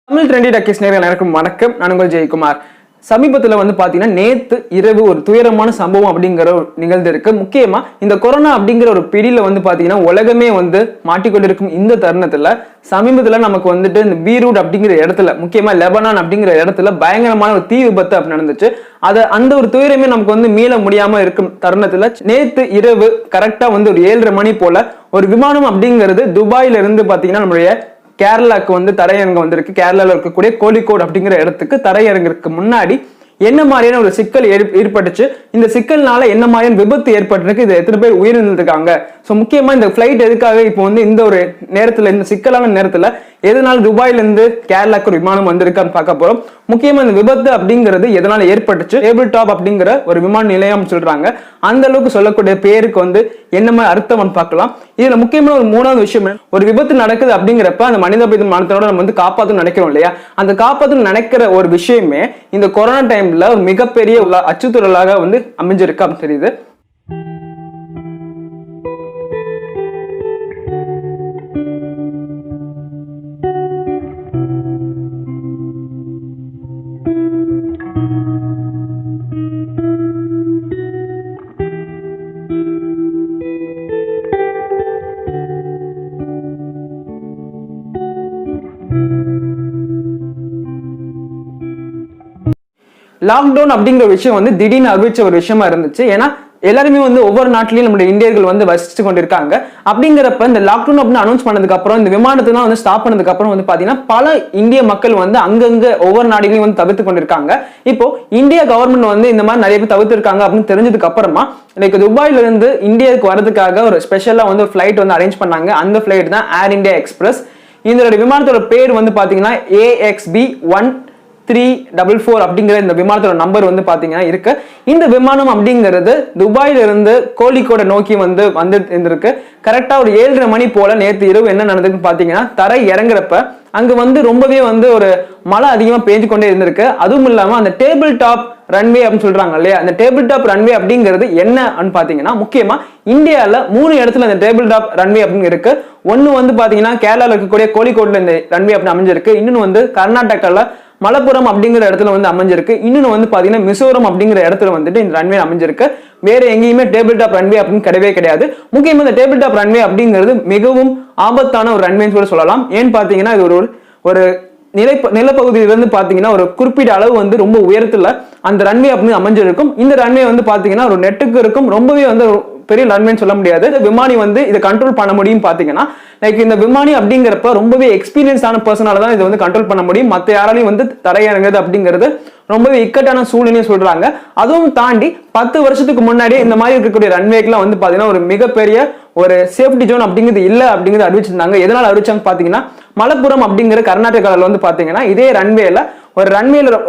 Tamil trendy talkies நேயர்களுக்கு அனைவருக்கும் வணக்கம். நான் உங்கள் ஜெயக்குமார். சமீபத்தில் பாத்தீங்கன்னா நேத்து இரவு ஒரு துயரமான சம்பவம் அப்படிங்கிற ஒரு நிகழ்ந்து இருக்கு. முக்கியமா இந்த கொரோனா அப்படிங்கிற ஒரு பிடியில பாத்தீங்கன்னா உலகமே மாட்டிக்கொண்டிருக்கும் இந்த தருணத்துல சமீபத்துல நமக்கு இந்த பீரூட் அப்படிங்கிற இடத்துல, முக்கியமா லெபனான் அப்படிங்கிற இடத்துல பயங்கரமான ஒரு தீ விபத்து அப்படி நடந்துச்சு. அந்த ஒரு துயரமே நமக்கு மீள முடியாம இருக்கும் தருணத்துல நேத்து இரவு கரெக்டா ஒரு 7:30 மணி போல ஒரு விமானம் அப்படிங்கிறது துபாயில இருந்து பாத்தீங்கன்னா நம்மளுடைய கேரளாக்கு தரையிறங்க வந்திருக்கு. கேரளால இருக்கக்கூடிய கோழிக்கோடு அப்படிங்கிற இடத்துக்கு தரையிறங்கிறதுக்கு முன்னாடி என்ன மாதிரியான ஒரு சிக்கல் ஏற்பட்டுச்சு, இந்த சிக்கல்னால என்ன மாதிரியான விபத்து ஏற்பட்டிருக்கு, இது எத்தனை பேர் உயிரிழந்திருக்காங்க, சோ முக்கியமா இந்த பிளைட் எதுக்காக இப்போ இந்த ஒரு நேரத்துல, இந்த சிக்கலான நேரத்துல எதனால துபாயில இருந்து கேரளாக்கு ஒரு விமானம் வந்திருக்கான்னு பார்க்க போறோம். முக்கியமா இந்த விபத்து அப்படிங்கிறது எதனால ஏற்பட்டுச்சு, டேபிள் டாப் அப்படிங்கிற ஒரு விமான நிலையம் சொல்றாங்க. அந்த அளவுக்கு சொல்லக்கூடிய பேருக்கு என்ன மாதிரி அர்த்தம் பார்க்கலாம். இதுல முக்கியமான ஒரு மூணாவது விஷயம், ஒரு விபத்து நடக்குது அப்படிங்கிறப்ப அந்த மனிதாபிமானத்தோட நம்ம காப்பாற்றணும் நினைக்கிறோம் இல்லையா, அந்த காப்பாற்றணும் நினைக்கிற ஒரு விஷயமே இந்த கொரோனா டைம்ல ஒரு மிகப்பெரிய அச்சுறுத்தலாக அமைஞ்சிருக்கு அப்படின்னு தெரியுது. லாக்டவுன் அப்படிங்கிற விஷயம் திடீர்னு அறிவிச்ச ஒரு விஷயமா இருந்துச்சு. ஏன்னா எல்லாருமே ஒவ்வொரு நாட்டிலையும் நம்முடைய இந்தியர்கள் வசிச்சு கொண்டிருக்காங்க. அப்படிங்கிறப்ப இந்த லாக்டவுன் அப்படின்னு அனௌன்ஸ் பண்ணதுக்கு அப்புறம், இந்த விமானத்தை தான் ஸ்டாப் பண்ணதுக்கு அப்புறம் பாத்தீங்கன்னா பல இந்திய மக்கள் அங்கங்க ஒவ்வொரு நாடுகளையும் தவிர்த்து கொண்டிருக்காங்க. இப்போ இந்தியா கவர்மெண்ட் இந்த மாதிரி நிறைய பேர் தவிர்த்திருக்காங்க அப்படின்னு தெரிஞ்சதுக்கு அப்புறமா துபாயில இருந்து இந்தியாவுக்கு வரதுக்காக ஒரு ஸ்பெஷலா ஒரு ஃபிளைட் அரேஞ்ச் பண்ணாங்க. அந்த ஃபிளைட் தான் ஏர் இந்தியா எக்ஸ்பிரஸ். இந்த விமானத்தோட பேர் பாத்தீங்கன்னா AXB1344 அப்படிங்கிற இந்த விமானத்தோட நம்பர் பாத்தீங்கன்னா இருக்கு. இந்த விமானம் அப்படிங்கிறது துபாயில இருந்து கோழிக்கோடை நோக்கி வந்திருக்கு. கரெக்டா ஒரு 7:30 மணி போல நேற்று இரவு என்ன நடந்ததுன்னு பாத்தீங்கன்னா, தரை இறங்குறப்ப அங்க ரொம்பவே ஒரு மழை அதிகமா பேஞ்சு கொண்டே இருந்திருக்கு. அதுவும் இல்லாம அந்த டேபிள் டாப் ரன்வே அப்படின்னு சொல்றாங்க இல்லையா, அந்த டேபிள் டாப் ரன்வே அப்படிங்கிறது என்ன பாத்தீங்கன்னா, முக்கியமா இந்தியால 3 இடத்துல அந்த டேபிள் டாப் ரன்வே அப்படின்னு இருக்கு. ஒன்னு பாத்தீங்கன்னா கேரளால இருக்கக்கூடிய கோழிக்கோட்ல இந்த ரன்வே அப்படின்னு அமைஞ்சிருக்கு. இன்னொன்னு கர்நாடகால மலப்புரம் அப்படிங்கிற இடத்துல அமைஞ்சிருக்கு. இன்னொன்னு பாத்தீங்கன்னா மிசோரம் அப்படிங்கிற இடத்துல இந்த ரன்வே அமைஞ்சிருக்கு. வேற எங்கேயுமே டேபிள் டாப் ரன்வே அப்படின்னு கிடையவே கிடையாது. முக்கியமா இந்த டேபிள் டாப் ரன்வே அப்படிங்கிறது மிகவும் ஆபத்தான ஒரு ரன்வேன்னு கூட சொல்லலாம். ஏன்னு பாத்தீங்கன்னா இது ஒரு நிலப்பகுதியிலிருந்து பாத்தீங்கன்னா ஒரு குறிப்பிட்ட அளவு ரொம்ப உயரத்துல அந்த ரன்வே அப்படின்னு அமைஞ்சிருக்கும். இந்த ரன்வே பாத்தீங்கன்னா ஒரு நெட்டுக்கு இருக்கும். ரொம்பவே பெரிய ரன்வேன்னு சொல்ல முடியாது. விமானி இதை கண்ட்ரோல் பண்ண முடியும். பாத்தீங்கன்னா லைக் இந்த விமானி அப்படிங்கிறப்ப ரொம்பவே எக்ஸ்பீரியன்ஸ் ஆன பர்சனால தான் இதை கண்ட்ரோல் பண்ண முடியும். மற்ற யாராலையும் தரையிறங்குது அப்படிங்கிறது ரொம்பவே இக்கட்டான சூழ்நிலை சொல்றாங்க. அதுவும் தாண்டி 10 வருஷத்துக்கு முன்னாடியே இந்த மாதிரி இருக்கக்கூடிய ரன்வேக்கெல்லாம் பாத்தீங்கன்னா ஒரு மிகப்பெரிய ஒரு சேஃப்டி ஜோன் அப்படிங்கிறது இல்ல அப்படிங்கிறது அறிவிச்சிருந்தாங்க. எதனால அறிவிச்சாங்க பாத்தீங்கன்னா, மலப்புரம் அப்படிங்கிற கர்நாடகாவில் பாத்தீங்கன்னா இதே ரன்வேல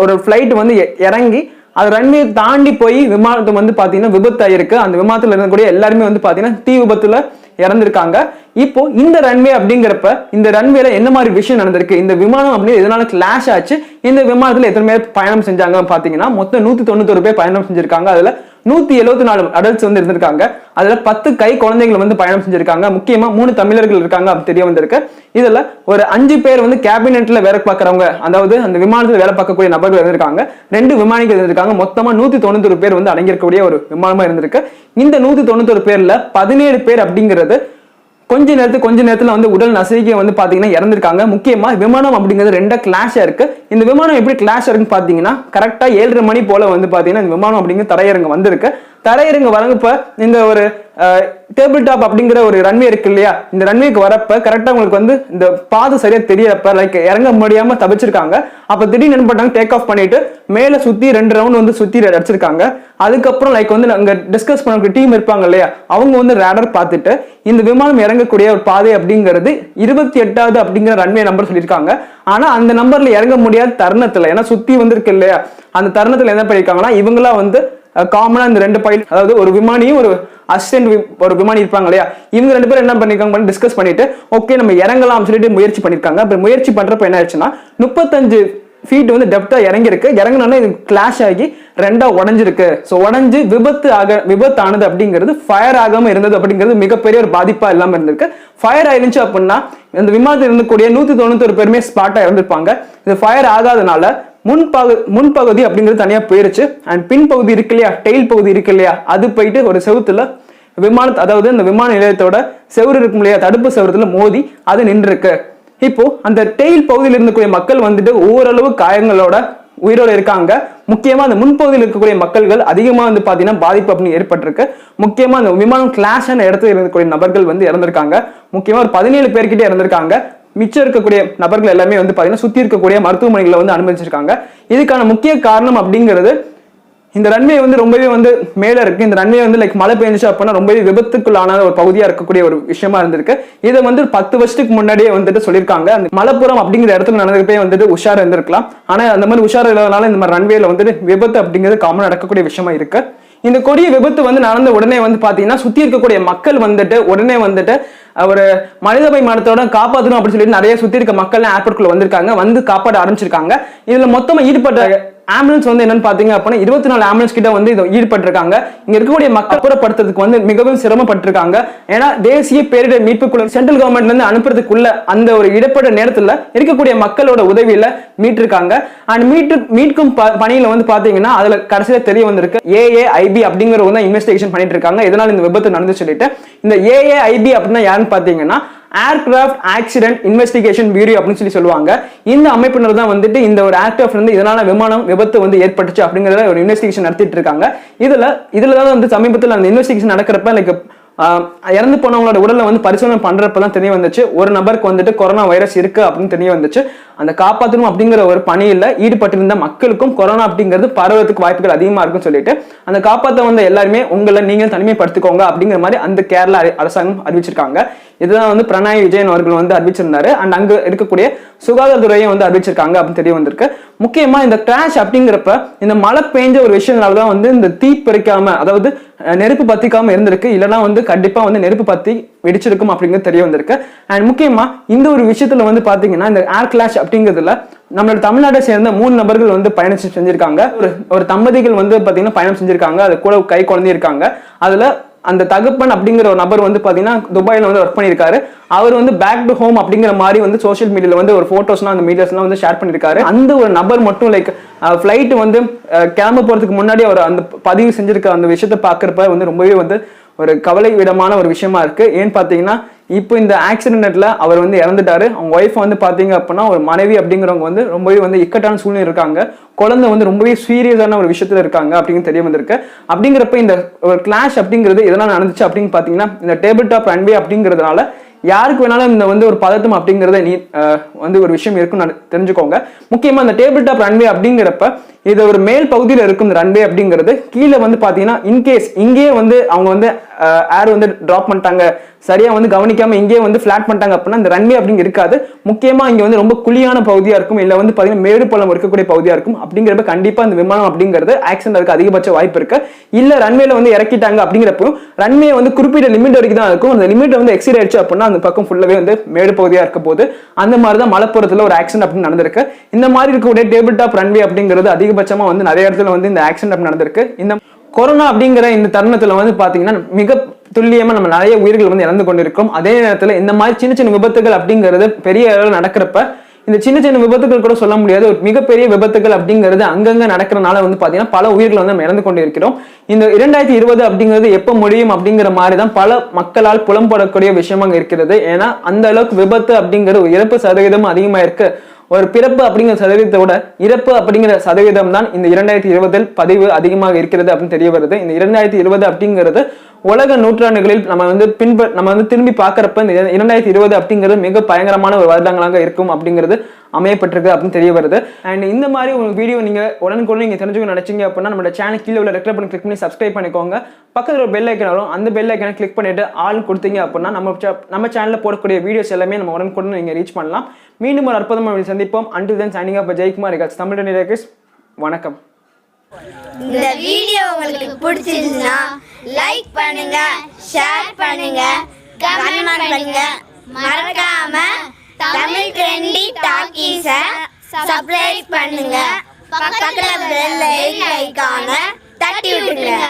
ஒரு ஃபிளைட் இறங்கி அது ரன்வே தாண்டி போய் விமானத்தை பாத்தீங்கன்னா விபத்து ஆயிருக்கு. அந்த விமானத்துல இருக்கக்கூடிய எல்லாருமே பாத்தீங்கன்னா தீ விபத்துல இறந்திருக்காங்க. இப்போ இந்த ரன்வே அப்படிங்கிறப்ப இந்த ரன்வேல என்ன மாதிரி விஷயம் நடந்திருக்கு, இந்த விமானம் அப்படின்னு எதனால கிளாஷ் ஆச்சு, இந்த விமானத்துல எத்தனை பேர் பயணம் செஞ்சாங்க பாத்தீங்கன்னா மொத்தம் 191 பேர் பயணம் செஞ்சிருக்காங்க. அதுல 174 அடல்ட்ஸ் இருந்திருக்காங்க. அதுல 10 கை குழந்தைகள் பயணம் செஞ்சிருக்காங்க. முக்கியமா 3 தமிழர்கள் இருக்காங்க அப்படி தெரிய வந்திருக்கு. இதுல ஒரு 5 பேர் கேபினெட்ல வேலை பார்க்கறவங்க, அதாவது அந்த விமானத்துல வேலை பார்க்கக்கூடிய நபர்கள் இருந்திருக்காங்க. 2 விமானிகள் இருந்திருக்காங்க. மொத்தமா 191 பேர் அடங்கியிருக்கக்கூடிய ஒரு விமானமா இருந்திருக்கு. இந்த 191 பேர்ல 17 பேர் அப்படிங்கிறது கொஞ்ச நேரத்துல உடல் நசுக்கி பாத்தீங்கன்னா இறந்திருக்காங்க. முக்கியமா விமானம் அப்படிங்கிறது 2 கிளாஷ் இருக்கு. இந்த விமானம் எப்படி கிளாஷ் இருக்குன்னு பாத்தீங்கன்னா, கரெக்டா 7:30 மணி போல பாத்தீங்கன்னா இந்த விமானம் அப்படிங்கிறது தரையிறங்க வந்திருக்கு. தரையிறங்க வரப்ப இந்த ஒரு டேபிள் டாப் அப்படிங்கிற ஒரு ரன்வே இருக்கு இல்லையா, இந்த ரன்வேக்கு வரப்ப கரெக்டா உங்களுக்கு இந்த பாதை சரியா தெரியறப்ப லைக் இறங்க முடியாம தவிச்சிருக்காங்க. அப்ப திடீர்னு என்ன பண்ணாங்க, டேக் ஆஃப் பண்ணிட்டு மேல சுத்தி 2 ரவுண்ட் சுத்தி அடிச்சிருக்காங்க. அதுக்கப்புறம் லைக் அங்க டிஸ்கஸ் பண்ண டீம் இருப்பாங்க இல்லையா, அவங்க ரேடர் பார்த்துட்டு இந்த விமானம் இறங்கக்கூடிய ஒரு பாதை அப்படிங்கிறது 28வது அப்படிங்கிற ரன்வே நம்பர் சொல்லியிருக்காங்க. ஆனா அந்த நம்பர்ல இறங்க முடியாத தருணத்துல, ஏன்னா சுத்தி இருக்கு இல்லையா, அந்த தருணத்துல என்ன பண்ணிருக்காங்கன்னா இவங்களா காமனா இந்த 2 பைலட், அதாவது ஒரு விமானியும் ஒரு அசிஸ்டன்ட் ஒரு விமானி இருப்பாங்க இல்லையா, இவங்க 2 பேரும் என்ன பண்ணிருக்காங்க, டிஸ்கஸ் பண்ணிட்டு ஓகே நம்ம இறங்கலாம் சொல்லிட்டு முயற்சி பண்ணிருக்காங்க. அப்ப முயற்சி பண்றப்ப என்ன ஆச்சுன்னா 35 ஃபீட் வந்து டெப்தா இறங்கிருக்கு. இறங்கினால இது கிளாஷ் ஆகி ரெண்டா உடஞ்சிருக்கு. ஸோ உடஞ்சு விபத்தானது அப்படிங்கிறது ஃபயர் ஆகாம இருந்தது அப்படிங்கிறது மிகப்பெரிய ஒரு பாதிப்பா இல்லாம இருந்திருக்கு. ஃபயர் ஆயிருந்துச்சு அப்படின்னா இந்த விமானத்தில் இருந்தக்கூடிய 191 பேருமே ஸ்பாட்டா இறந்திருப்பாங்க. இது ஃபயர் ஆகாதனால முன்பகுதி அப்படிங்கிறது தனியா போயிருச்சு. அண்ட் பின்பகுதி இருக்கு இல்லையா, டெயில் பகுதி இருக்கு இல்லையா, அது போயிட்டு ஒரு செவுத்துல அதாவது இந்த விமான நிலையத்தோட செவுறு இருக்கும் இல்லையா, தடுப்பு செவுறுல மோதி அது நின்று இருக்கு. இப்போ அந்த டெயில் பகுதியில் இருக்கக்கூடிய மக்கள் வந்துட்டு ஓரளவு காயங்களோட உயிரோட இருக்காங்க. முக்கியமா அந்த முன்பகுதியில் இருக்கக்கூடிய மக்கள்கள் அதிகமா வந்து பாத்தீங்கன்னா பாதிப்பு அப்படின்னு ஏற்பட்டிருக்கு. முக்கியமா அந்த விமானம் கிளாஷ் ஆன இடத்துல இருக்கக்கூடிய நபர்கள் வந்து இறந்திருக்காங்க. முக்கியமா ஒரு 17 பேர்கிட்ட இறந்திருக்காங்க. மிச்சம் இருக்கக்கூடிய நபர்கள் எல்லாமே வந்து பாத்தீங்கன்னா சுத்தி இருக்கக்கூடிய மருத்துவமனைகளை வந்து அனுமதிச்சிருக்காங்க. இதுக்கான முக்கிய காரணம் அப்படிங்கிறது இந்த ரன்வே வந்து ரொம்பவே வந்து மேல இருக்கு. இந்த ரன்வே வந்து மழை பெஞ்சிச்சு அப்படின்னா ரொம்பவே விபத்துக்குள்ளான ஒரு பகுதியா இருக்கக்கூடிய ஒரு விஷயமா இருந்திருக்கு. இதை வந்து 10 வருஷத்துக்கு முன்னாடியே வந்துட்டு சொல்லியிருக்காங்க. அந்த மலப்புரம் அப்படிங்கிற இடத்துல நடந்துகிட்டே வந்துட்டு உஷாரா இருந்திருக்கலாம். ஆனா அந்த மாதிரி உஷாரா இல்லாதனால இந்த மாதிரி ரன்வேல வந்துட்டு விபத்து அப்படிங்கிறது காமன் நடக்கக்கூடிய விஷயமா இருக்கு. இந்த கொடிய விபத்து வந்து நடந்த உடனே வந்து பாத்தீங்கன்னா சுத்தி இருக்கக்கூடிய மக்கள் வந்துட்டு உடனே வந்துட்டு ஒரு மனிதாபிமானத்தோட காப்பாற்றணும் அப்படின்னு சொல்லிட்டு நிறைய சுத்தி இருக்க மக்கள் ஏர்போர்ட்குள்ள வந்திருக்காங்க, வந்து காப்பாற்ற ஆரம்பிச்சிருக்காங்க. இதுல மொத்தமா ஈடுபட்ட ஆம்புலன்ஸ் வந்து என்னன்னு பாத்தீங்க அப்படின்னா 24 ஆம்புலன்ஸ் கிட்ட வந்து ஈடுபட்டிருக்காங்க. இங்க இருக்கக்கூடிய மக்கள் அப்புறப்படுத்துறதுக்கு வந்து மிகவும் சிரமப்பட்டிருக்காங்க. ஏன்னா தேசிய பேரிடர் மீட்பு குழு சென்ட்ரல் கவர்மெண்ட்ல இருந்து அனுப்புறதுக்குள்ள அந்த ஒரு இடப்பட்ட நேரத்துல இருக்கக்கூடிய மக்களோட உதவியில மீட்டிருக்காங்க. அண்ட் மீட்கும் பணியில வந்து பாத்தீங்கன்னா அதுல கடைசியில தெரிய வந்திருக்கு AAIB அப்படிங்கிற இன்வெஸ்டிகேஷன் பண்ணிட்டு இருக்காங்க. இதனால இந்த விபத்து நடந்து சொல்லிட்டு இந்த AAIB அப்படின்னா யாருன்னு பாத்தீங்கன்னா ஏர்கிராஃப்ட் ஆக்சிடென்ட் இன்வெஸ்டிகேஷன் பியூரோ அப்படின்னு சொல்லுவாங்க. இந்த அமைப்பினர் தான் வந்துட்டு இந்த ஒரு ஏர்கிராஃப்ட் வந்து இதனால விமானம் விபத்து வந்து ஏற்பட்டுச்சு அப்படிங்கறத ஒரு இன்வெஸ்டிகேஷன் நடத்திட்டு இருக்காங்க. இதுலதான் வந்து சமீபத்தில் அந்த இன்வெஸ்டிகேஷன் நடக்கிறப்ப இறந்து போனவங்களோட உடலை வந்து பரிசோதனை பண்றப்பதான் தெரிய வந்துச்சு ஒரு நபருக்கு வந்துட்டு கொரோனா வைரஸ் இருக்கு அப்படின்னு தெரிய வந்துச்சு. அந்த காப்பாற்றணும் அப்படிங்கிற ஒரு பணியில ஈடுபட்டிருந்த மக்களுக்கும் கொரோனா அப்படிங்கிறது பரவறதுக்கு வாய்ப்புகள் அதிகமா இருக்குன்னு சொல்லிட்டு அந்த காப்பாற்ற வந்த எல்லாருமே உங்களை நீங்க தனிமைப்படுத்திக்கோங்க அப்படிங்கிற மாதிரி அந்த கேரளா அரசாங்கம் அறிவிச்சிருக்காங்க. இதுதான் வந்து பினராயி விஜயன் அவர்கள் வந்து அறிவிச்சிருந்தாரு. அண்ட் அங்க இருக்கக்கூடிய சுகாதாரத்துறையை வந்து அறிவிச்சிருக்காங்க அப்படின்னு தெரிய வந்திருக்கு. முக்கியமா இந்த கிராஷ் அப்படிங்கிறப்ப இந்த மழை பெஞ்ச ஒரு விஷயம்னாலதான் வந்து இந்த தீ பறிக்காம அதாவது நெருப்பு பத்திக்காம இருந்திருக்கு. இல்லைன்னா வந்து கண்டிப்பா வந்து நெருப்பு பத்தி வெடிச்சிருக்கும் அப்படிங்கிறது தெரிய வந்திருக்கு. அண்ட் முக்கியமா இந்த ஒரு விஷயத்துல வந்து பாத்தீங்கன்னா இந்த ஏர் கிளாஷ் அப்படிங்கிறதுல நம்மளோட தமிழ்நாட்டை சேர்ந்த 3 நபர்கள் வந்து பயணம் செஞ்சிருக்காங்க. ஒரு தம்பதிகள் வந்து பாத்தீங்கன்னா பயணம் செஞ்சிருக்காங்க. அது கூட கை குழந்தை இருக்காங்க. அதுல அந்த தகப்பன் அப்படிங்கிற ஒரு நபர் வந்து பாத்தீங்கன்னா துபாயில வந்து ஒர்க் பண்ணிருக்காரு. அவர் வந்து பேக் டு ஹோம் அப்படிங்கிற மாதிரி வந்து சோசியல் மீடியால வந்து ஒரு போட்டோஸ்லாம் அந்த மீடியாஸ்லாம் வந்து ஷேர் பண்ணிருக்காரு. அந்த ஒரு நபர் மட்டும் ஃபிளைட் வந்து கிளம்ப போறதுக்கு முன்னாடி அவர் அந்த பதிவு செஞ்சிருக்க அந்த விஷயத்த பாக்குறப்ப வந்து ரொம்பவே வந்து ஒரு கவலை விடமான ஒரு விஷயமா இருக்கு. ஏன்னு பாத்தீங்கன்னா இப்போ இந்த ஆக்சிடென்ட்ல அவர் வந்து இறந்துட்டாரு. அவங்க ஒய்ஃப் வந்து பாத்தீங்க அப்படின்னா ஒரு மனைவி அப்படிங்கிறவங்க வந்து ரொம்பவே வந்து இக்கட்டான சூழ்நிலை இருக்காங்க. குழந்தை வந்து ரொம்பவே சீரியஸான ஒரு விஷயத்துல இருக்காங்க அப்படின்னு தெரிய வந்திருக்கு. அப்படிங்கிறப்ப இந்த ஒரு கிளாஷ் அப்படிங்கிறது எதனால நடந்துச்சு அப்படின்னு பாத்தீங்கன்னா இந்த டேபிள் டாப் ரன்வே அப்படிங்கிறதுனால யாருக்கு வேணாலும் இந்த வந்து ஒரு பதட்டம் அப்படிங்கறத வந்து ஒரு விஷயம் இருக்குன்னு தெரிஞ்சுக்கோங்க. முக்கியமா இந்த டேபிள் டாப் ரன்வே அப்படிங்கிறப்ப இது ஒரு மேல் பகுதியில் இருக்கும் இந்த ரன்வே அப்படிங்கிறது. கீழே வந்து பாத்தீங்கன்னா இன்கேஸ் இங்கேயே வந்து அவங்க வந்து ஏர் வந்து டிராப் பண்ணிட்டாங்க, சரியா வந்து கவனிக்காம இங்கேயே வந்து பிளாட் பண்ணிட்டாங்க அப்படின்னா இந்த ரன்வே அப்படிங்க இருக்காது. முக்கியமா இங்க வந்து ரொம்ப குழியான பகுதியா இருக்கும், இல்ல வந்து பாத்தீங்கன்னா மேடு பள்ளம் இருக்கக்கூடிய பகுதியா இருக்கும். அப்படிங்கிறப்ப கண்டிப்பா இந்த விமானம் அப்படிங்கிறது ஆக்சிடென்ட் அதுக்கு அதிகபட்ச வாய்ப்பு இருக்கு. இல்ல ரன்வேல வந்து இறக்கிட்டாங்க அப்படிங்கிறப்போ ரன்வே வந்து குறிப்பிட்ட லிமிட் வரைக்கும் தான் இருக்கும். அந்த லிமிட் வந்து எக்ஸீட் ஆயிடுச்சு அப்படின்னா அந்த பக்கம் ஃபுல்லாவே வந்து மேடு பகுதியா இருக்க போது அந்த மாதிரிதான் மலப்புறத்துல ஒரு ஆக்சிடென்ட் அப்படின்னு நடந்திருக்கு. இந்த மாதிரி இருக்கக்கூடிய டேபிள் டாப் ரன்வே அப்படிங்கிறது அதிகபட்சமா வந்து நிறைய இடத்துல வந்து இந்த ஆக்சிடென்ட் அப்படி நடந்திருக்கு. இந்த கொரோனா அப்படிங்கிற இந்த தருணத்துல வந்து பாத்தீங்கன்னா மிக துல்லியமா நம்ம நிறைய உயிர்கள் வந்து இறந்து கொண்டிருக்கோம். அதே நேரத்துல இந்த மாதிரி சின்ன சின்ன விபத்துகள் அப்படிங்கிறது பெரிய அளவில் நடக்கிறப்ப இந்த சின்ன சின்ன விபத்துகள் கூட சொல்ல முடியாது, ஒரு மிகப்பெரிய விபத்துகள் அப்படிங்கிறது அங்கங்க நடக்கிறனால வந்து பாத்தீங்கன்னா பல உயிர்கள் வந்து நம்ம இறந்து கொண்டிருக்கிறோம். இந்த 2020 அப்படிங்கிறது எப்ப முடியும் அப்படிங்கிற மாதிரிதான் பல மக்களால் புலம்படக்கூடிய விஷயமாக இருக்கிறது. ஏன்னா அந்த அளவுக்கு விபத்து அப்படிங்கிற இறப்பு சதவீதம் அதிகமா இருக்கு. ஒரு பிறப்பு அப்படிங்கிற சதவீதத்தை விட இறப்பு அப்படிங்கிற சதவீதம் தான் இந்த 2020 பதிவு அதிகமாக இருக்கிறது அப்படின்னு தெரிய வருது. இந்த 2020 அப்படிங்கிறது உலக நூற்றாண்டுகளில் நம்ம வந்து திரும்பி பார்க்கறப்ப இந்த 2020 அப்படிங்கிறது மிக பயங்கரமான ஒரு வருடங்களாக இருக்கும் அப்படிங்கிறது அமையப்பட்டிருக்கு அப்படின்னு தெரிய வருது. அண்ட் இந்த மாதிரி உங்களுக்கு வீடியோ நீங்க உடனுக்குடன் நீங்க தெரிஞ்சுக்க நினைச்சீங்க அப்படின்னா நம்ம சேனல் கீழே உள்ள ரெட் பட்டன் கிளிக் பண்ணி சப்ஸ்கிரைப் பண்ணிக்கோங்க. பக்கத்துல ஒரு பெல் ஐக்கன் வரும், அந்த பெல் ஐக்கனை கிளிக் பண்ணிட்டு ஆல் கொடுத்தீங்க அப்படின்னா நம்ம சேனல்ல போடக்கூடிய வீடியோஸ் எல்லாமே நம்ம உடனுக்குடன் நீங்க ரீச் பண்ணலாம். மீண்டும் ஒரு அற்புதமான சந்திப்போம். Until then, signing off by Jayakumar. Tamil Trendy Talkies. வணக்கம். இந்த வீடியோ உங்களுக்கு பிடிச்சிருந்தா லைக் பண்ணுங்க, ஷேர் பண்ணுங்க, கமெண்ட் பண்ணுங்க. மறக்காம தமிழ் ட்ரெண்டி டாக்கீஸை சப்ஸ்கிரைப் பண்ணுங்க, பக்கத்துல பெல் ஐகானை தட்டி விட்டுருங்க.